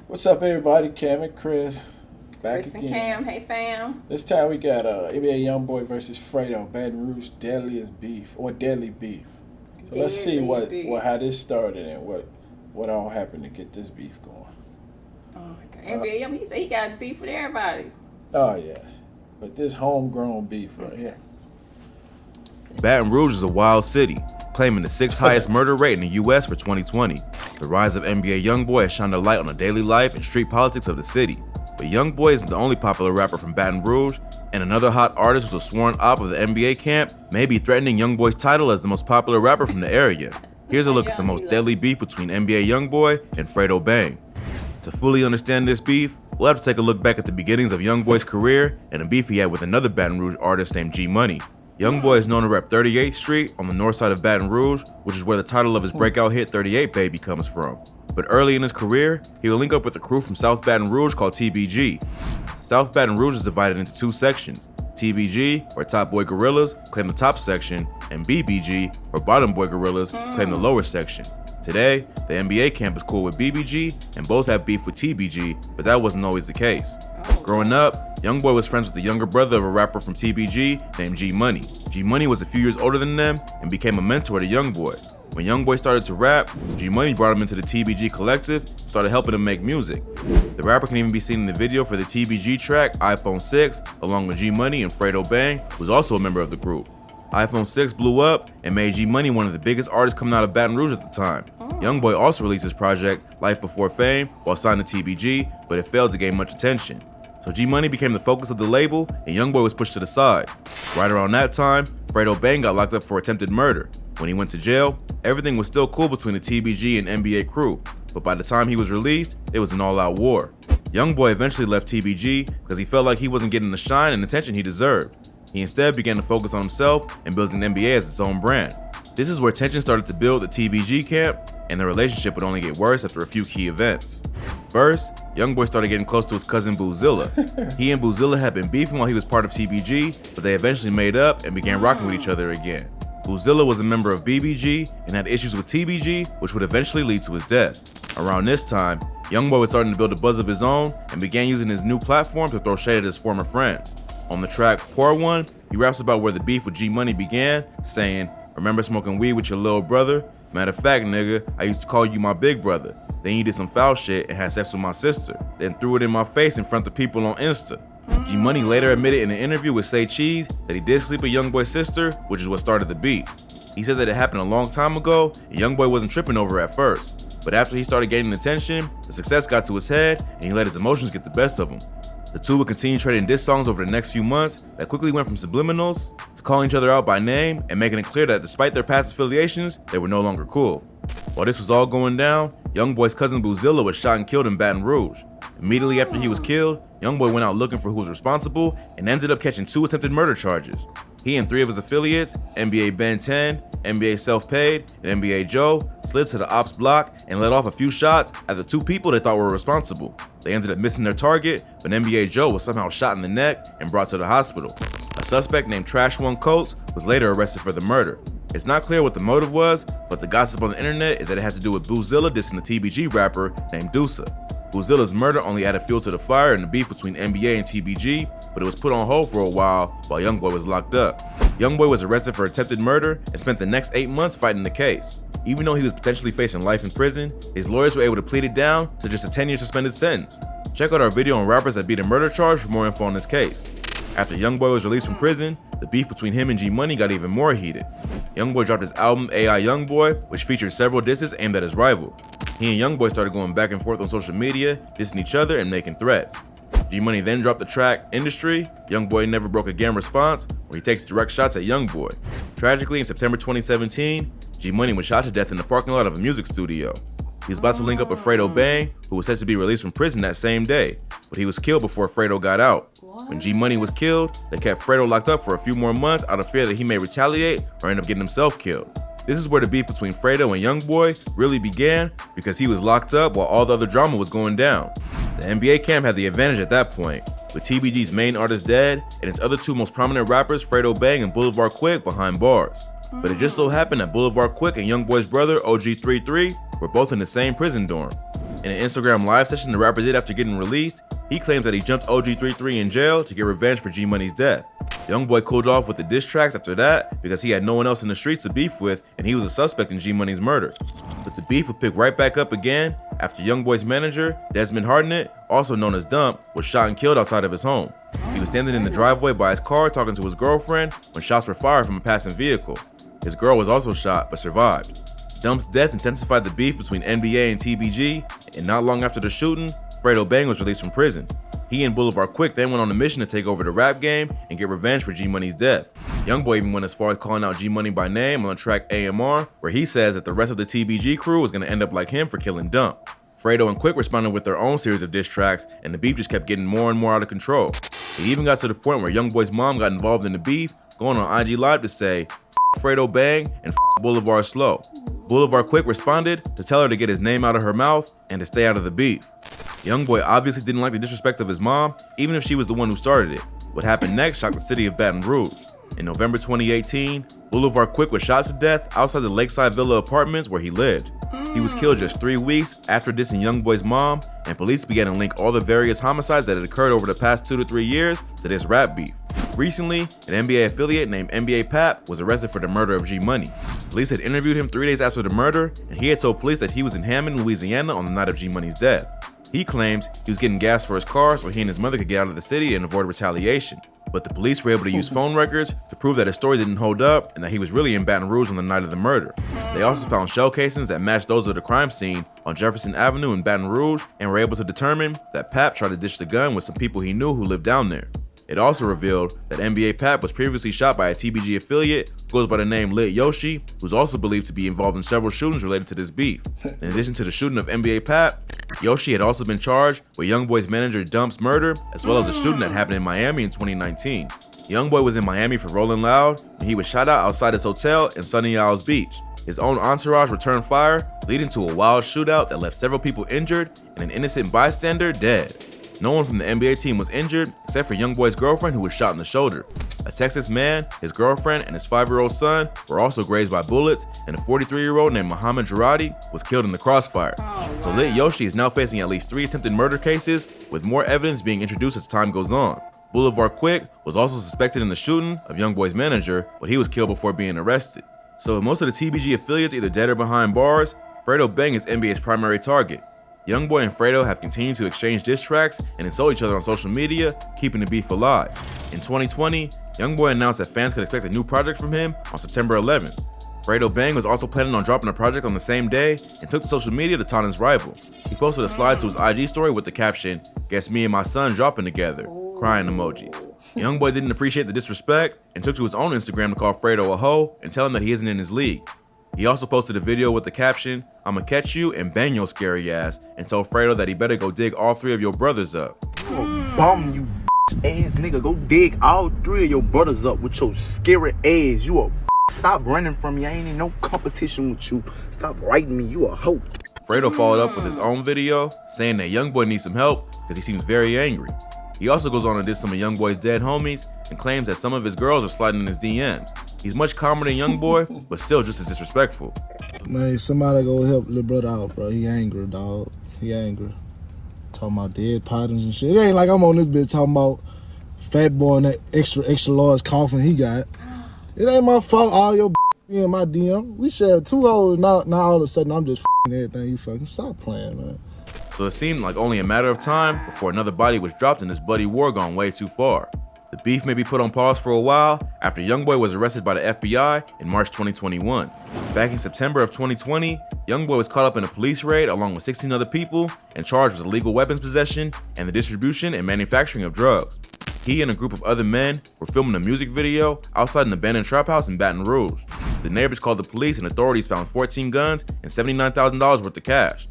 What's up, everybody? Cam and Chris back Chris and again. Cam, hey fam. This time we got NBA Youngboy versus Fredo, Baton Rouge deadliest beef or deadly beef. So let's see how this started and what all happened to get this beef going. Oh, okay. NBA, he said he got beef with everybody. Oh yeah, but this homegrown beef right here. Baton Rouge is a wild city, claiming the sixth highest murder rate in the U.S. for 2020. The rise of NBA Youngboy has shined a light on the daily life and street politics of the city. But Youngboy isn't the only popular rapper from Baton Rouge, and another hot artist who's a sworn op of the NBA camp may be threatening Youngboy's title as the most popular rapper from the area. Here's a look at the most deadly beef between NBA Youngboy and Fredo Bang. To fully understand this beef, we'll have to take a look back at the beginnings of Youngboy's career and a beef he had with another Baton Rouge artist named G Money. Youngboy is known to rep 38th Street on the north side of Baton Rouge, which is where the title of his breakout hit 38 Baby comes from. But early in his career, he would link up with a crew from South Baton Rouge called TBG. South Baton Rouge is divided into two sections. TBG, or Top Boy Gorillas, claim the top section, and BBG, or Bottom Boy Gorillas, claim the lower section. Today, the NBA camp is cool with BBG, and both have beef with TBG, but that wasn't always the case. Growing up, Youngboy was friends with the younger brother of a rapper from TBG named G Money. G Money was a few years older than them and became a mentor to Youngboy. When Youngboy started to rap, G Money brought him into the TBG collective and started helping him make music. The rapper can even be seen in the video for the TBG track iPhone 6, along with G Money and Fredo Bang, who's also a member of the group. iPhone 6 blew up and made G Money one of the biggest artists coming out of Baton Rouge at the time. Youngboy also released his project Life Before Fame while signed to TBG, but it failed to gain much attention. So G Money became the focus of the label, and Youngboy was pushed to the side. Right around that time, Fredo Bang got locked up for attempted murder. When he went to jail, everything was still cool between the TBG and NBA crew, but by the time he was released, it was an all-out war. Youngboy eventually left TBG because he felt like he wasn't getting the shine and attention he deserved. He instead began to focus on himself and building NBA as its own brand. This is where tension started to build at TBG camp, and the relationship would only get worse after a few key events. First, Youngboy started getting close to his cousin Boozilla. He and Boozilla had been beefing while he was part of TBG, but they eventually made up and began rocking with each other again. Boozilla was a member of BBG and had issues with TBG, which would eventually lead to his death. Around this time, Youngboy was starting to build a buzz of his own and began using his new platform to throw shade at his former friends. On the track Pour One, he raps about where the beef with G Money began, saying, "Remember smoking weed with your little brother? Matter of fact, nigga, I used to call you my big brother. Then you did some foul shit and had sex with my sister. Then threw it in my face in front of people on Insta." G Money later admitted in an interview with Say Cheese that he did sleep with Youngboy's sister, which is what started the beef. He says that it happened a long time ago and Youngboy wasn't tripping over it at first. But after he started gaining attention, the success got to his head and he let his emotions get the best of him. The two would continue trading diss songs over the next few months that quickly went from subliminals to calling each other out by name and making it clear that despite their past affiliations, they were no longer cool. While this was all going down, Youngboy's cousin Boozilla was shot and killed in Baton Rouge. Immediately after he was killed, Youngboy went out looking for who was responsible and ended up catching 2 attempted murder charges. He and 3 of his affiliates, NBA Ben 10, NBA Self-Paid, and NBA Joe, slid to the ops block and let off a few shots at the 2 people they thought were responsible. They ended up missing their target, but NBA Joe was somehow shot in the neck and brought to the hospital. A suspect named Trash One Coates was later arrested for the murder. It's not clear what the motive was, but the gossip on the internet is that it had to do with Boozilla dissing a TBG rapper named Deusa. Boozilla's murder only added fuel to the fire in the beef between NBA and TBG, but it was put on hold for a while Youngboy was locked up. Youngboy was arrested for attempted murder and spent the next 8 months fighting the case. Even though he was potentially facing life in prison, his lawyers were able to plead it down to just a 10-year suspended sentence. Check out our video on rappers that beat a murder charge for more info on this case. After Youngboy was released from prison, the beef between him and G Money got even more heated. Youngboy dropped his album AI Youngboy, which featured several disses aimed at his rival. He and Youngboy started going back and forth on social media, dissing each other and making threats. G Money then dropped the track Industry, Youngboy Never Broke Again response, where he takes direct shots at Youngboy. Tragically, in September 2017, G Money was shot to death in the parking lot of a music studio. He was about to link up with Fredo Bang, who was set to be released from prison that same day, but he was killed before Fredo got out. When G Money was killed, they kept Fredo locked up for a few more months out of fear that he may retaliate or end up getting himself killed. This is where the beef between Fredo and Youngboy really began because he was locked up while all the other drama was going down. The NBA camp had the advantage at that point, with TBG's main artist dead and its other 2 most prominent rappers, Fredo Bang and Boulevard Quick, behind bars. But it just so happened that Boulevard Quick and Youngboy's brother, OG33, were both in the same prison dorm. In an Instagram live session the rapper did after getting released, he claims that he jumped OG33 in jail to get revenge for G-Money's death. Youngboy cooled off with the diss tracks after that because he had no one else in the streets to beef with and he was a suspect in G-Money's murder. But the beef would pick right back up again after Youngboy's manager, Desmond Hartnett, also known as Dump, was shot and killed outside of his home. He was standing in the driveway by his car talking to his girlfriend when shots were fired from a passing vehicle. His girl was also shot but survived. Dump's death intensified the beef between NBA and TBG, and not long after the shooting, Fredo Bang was released from prison. He and Boulevard Quick then went on a mission to take over the rap game and get revenge for G-Money's death. Youngboy even went as far as calling out G-Money by name on the track AMR, where he says that the rest of the TBG crew was going to end up like him for killing Dump. Fredo and Quick responded with their own series of diss tracks, and the beef just kept getting more and more out of control. It even got to the point where Youngboy's mom got involved in the beef, going on IG Live to say, "F Fredo Bang and F Boulevard Slow." Boulevard Quick responded to tell her to get his name out of her mouth and to stay out of the beef. Youngboy obviously didn't like the disrespect of his mom, even if she was the one who started it. What happened next shocked the city of Baton Rouge. In November 2018, Boulevard Quick was shot to death outside the Lakeside Villa apartments where he lived. He was killed just 3 weeks after dissing Youngboy's mom, and police began to link all the various homicides that had occurred over the past 2 to 3 years to this rap beef. Recently, an NBA affiliate named NBA Pap was arrested for the murder of G-Money. Police had interviewed him 3 days after the murder, and he had told police that he was in Hammond, Louisiana on the night of G-Money's death. He claims he was getting gas for his car so he and his mother could get out of the city and avoid retaliation. But the police were able to use phone records to prove that his story didn't hold up and that he was really in Baton Rouge on the night of the murder. They also found shell casings that matched those of the crime scene on Jefferson Avenue in Baton Rouge and were able to determine that Pap tried to ditch the gun with some people he knew who lived down there. It also revealed that NBA Pap was previously shot by a TBG affiliate who goes by the name Lit Yoshi, who's also believed to be involved in several shootings related to this beef. In addition to the shooting of NBA Pap, Yoshi had also been charged with Youngboy's manager Dump's murder, as well as a shooting that happened in Miami in 2019. Youngboy was in Miami for Rolling Loud when he was shot out outside his hotel in Sunny Isles Beach. His own entourage returned fire, leading to a wild shootout that left several people injured and an innocent bystander dead. No one from the NBA team was injured except for Youngboy's girlfriend, who was shot in the shoulder. A Texas man, his girlfriend, and his 5-year-old son were also grazed by bullets, and a 43-year-old named Muhammad Jarati was killed in the crossfire. So Lit Yoshi is now facing at least 3 attempted murder cases, with more evidence being introduced as time goes on. Boulevard Quick was also suspected in the shooting of Youngboy's manager, but he was killed before being arrested. So with most of the TBG affiliates either dead or behind bars, Fredo Bang is NBA's primary target. Youngboy and Fredo have continued to exchange diss tracks and insult each other on social media, keeping the beef alive. In 2020, Youngboy announced that fans could expect a new project from him on September 11th. Fredo Bang was also planning on dropping a project on the same day and took to social media to taunt his rival. He posted a slide to his IG story with the caption, "Guess me and my son dropping together," crying emojis. Youngboy didn't appreciate the disrespect and took to his own Instagram to call Fredo a hoe and tell him that he isn't in his league. He also posted a video with the caption, "I'ma catch you and bang your scary ass," and told Fredo that he better go dig all 3 of your brothers up. You a bum, you ass nigga. Go dig all 3 of your brothers up with your scary ass. You a stop running from me. I ain't in no competition with you. Stop writing me. You a hoe. Fredo followed up with his own video saying that Youngboy needs some help because he seems very angry. He also goes on to diss some of Youngboy's dead homies and claims that some of his girls are sliding in his DMs. He's much calmer than Youngboy, but still just as disrespectful. Man, somebody go help little brother out, bro. He angry, dog. He angry. Talking about dead partners and shit. It ain't like I'm on this bitch talking about Fat Boy and that extra large coffin he got. It ain't my fault all your in my DM. We share 2 hoes, now all of a sudden I'm just everything you fucking. Stop playing, man. So it seemed like only a matter of time before another body was dropped and this bloody war gone way too far. The beef may be put on pause for a while after Youngboy was arrested by the FBI in March 2021. Back in September of 2020, Youngboy was caught up in a police raid along with 16 other people and charged with illegal weapons possession and the distribution and manufacturing of drugs. He and a group of other men were filming a music video outside an abandoned trap house in Baton Rouge. The neighbors called the police and authorities found 14 guns and $79,000 worth of cash.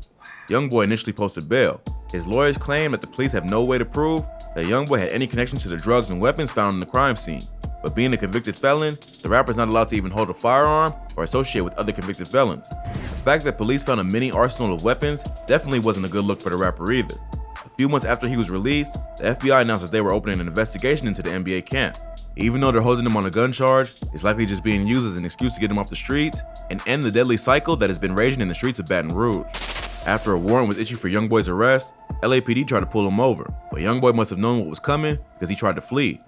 Youngboy initially posted bail. His lawyers claim that the police have no way to prove that Youngboy had any connection to the drugs and weapons found in the crime scene. But being a convicted felon, the rapper is not allowed to even hold a firearm or associate with other convicted felons. The fact that police found a mini arsenal of weapons definitely wasn't a good look for the rapper either. A few months after he was released, the FBI announced that they were opening an investigation into the NBA camp. Even though they're holding him on a gun charge, it's likely just being used as an excuse to get him off the streets and end the deadly cycle that has been raging in the streets of Baton Rouge. After a warrant was issued for Youngboy's arrest, LAPD tried to pull him over, but Youngboy must have known what was coming because he tried to flee.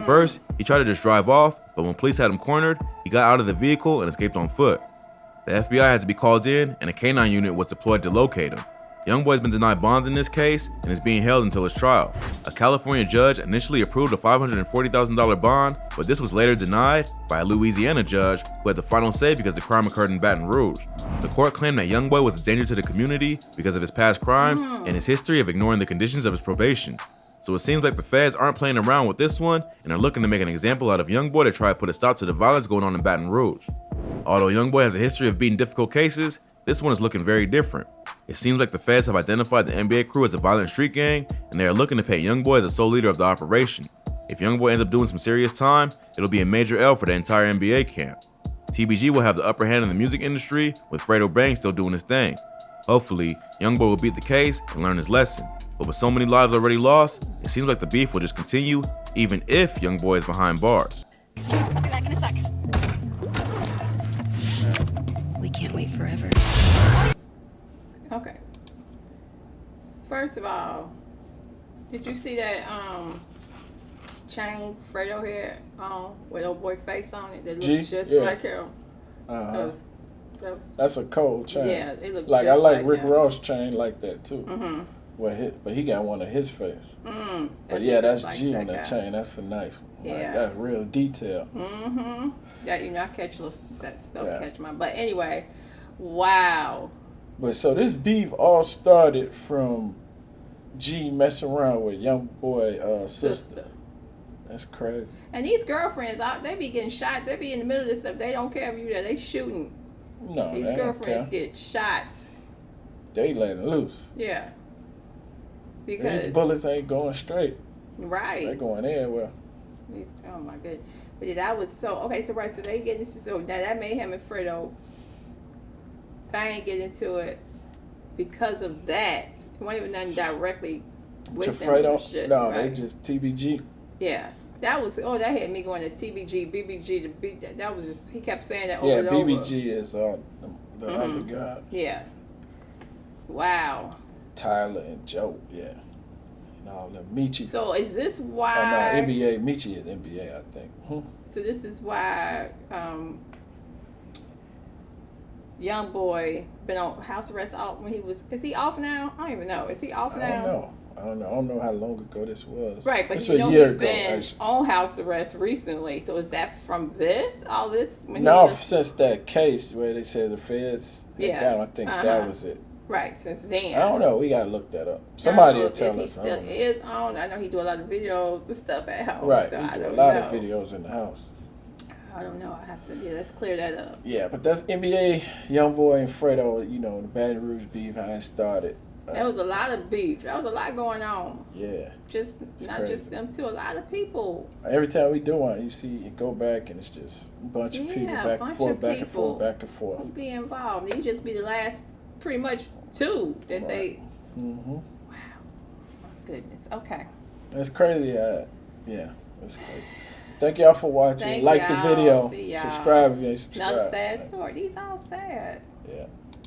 First, he tried to just drive off, but when police had him cornered, he got out of the vehicle and escaped on foot. The FBI had to be called in, and a canine unit was deployed to locate him. Youngboy's been denied bonds in this case and is being held until his trial. A California judge initially approved a $540,000 bond, but this was later denied by a Louisiana judge who had the final say because the crime occurred in Baton Rouge. The court claimed that Youngboy was a danger to the community because of his past crimes and his history of ignoring the conditions of his probation. So it seems like the feds aren't playing around with this one and are looking to make an example out of Youngboy to try to put a stop to the violence going on in Baton Rouge. Although Youngboy has a history of beating difficult cases, this one is looking very different. It seems like the feds have identified the NBA crew as a violent street gang, and they are looking to paint Youngboy as the sole leader of the operation. If Youngboy ends up doing some serious time, it'll be a major L for the entire NBA camp. TBG will have the upper hand in the music industry, with Fredo Bang still doing his thing. Hopefully, Youngboy will beat the case and learn his lesson. But with so many lives already lost, it seems like the beef will just continue, even if Youngboy is behind bars. I'll be back in a sec. We can't wait forever. Okay. First of all, did you see that chain Fredo had with old boy face on it that looked just like him? That's a cold chain. Yeah, it looked like just I like Rick him. Ross chain like that too. Mm-hmm. Well, but he got one of his face. Mm, but yeah, that's like G that on that guy. chain. That's a nice one. Yeah. Like, that's real detail. Mm-hmm. That I catch little that stuff Yeah. catch my. But anyway, wow. But so this beef all started from G messing around with Youngboy sister. That's crazy. And these girlfriends, they be getting shot. They be in the middle of this stuff. They don't care if you there. They shooting. No, These they don't girlfriends care. get shot. They letting loose. Yeah. Because These bullets ain't going straight. right. They going everywhere. Oh my goodness. But yeah, that was so okay. So right, so they get into now that made him and Fredo. I ain't get into it because of that. It wasn't even nothing directly with To them or Fredo? shit. No, right? they just TBG. Yeah. That was that had me going to TBG, BBG to B. That was just he kept saying that over Yeah, and over. BBG is the other guy. Yeah. Wow. Tyler and Joe, yeah. And all them. Michi. So is this Oh, no, why? NBA. Michi is NBA, I think. So this is why Youngboy been on house arrest off when he was. Is he off now? I don't even know. Is he off now? I don't know how long ago this was. Right, but this you was know a year he's ago, been actually. on house arrest recently. So is that from this? All this? When No, he was, since that case where they said the feds had got him, I think that was it. right, since then. I don't know. We gotta look that up. Somebody will tell if us. he I still don't know. is on. I know he do a lot of videos and stuff at home. Right, So he I do a don't lot know. of videos in the house. I don't know. I have to. Yeah, let's clear that up. Yeah, but that's NBA, Youngboy and Fredo. You know, the Baton Rouge beef, how it started. There was a lot of beef. There was a lot going on. Yeah. Just not crazy. just them two. A lot of people. Every time we do one, you see, you go back and it's just a bunch of people Yeah, back bunch and forth, of back and people forth, back and forth. Who be involved? These just be the last, pretty much two that they. Mm-hmm. Wow. My goodness. Okay. That's crazy. Yeah, that's crazy. Thank y'all for watching. Thank like the y'all. video. See y'all. Subscribe if you ain't subscribed. Another sad story. These all sad. Yeah.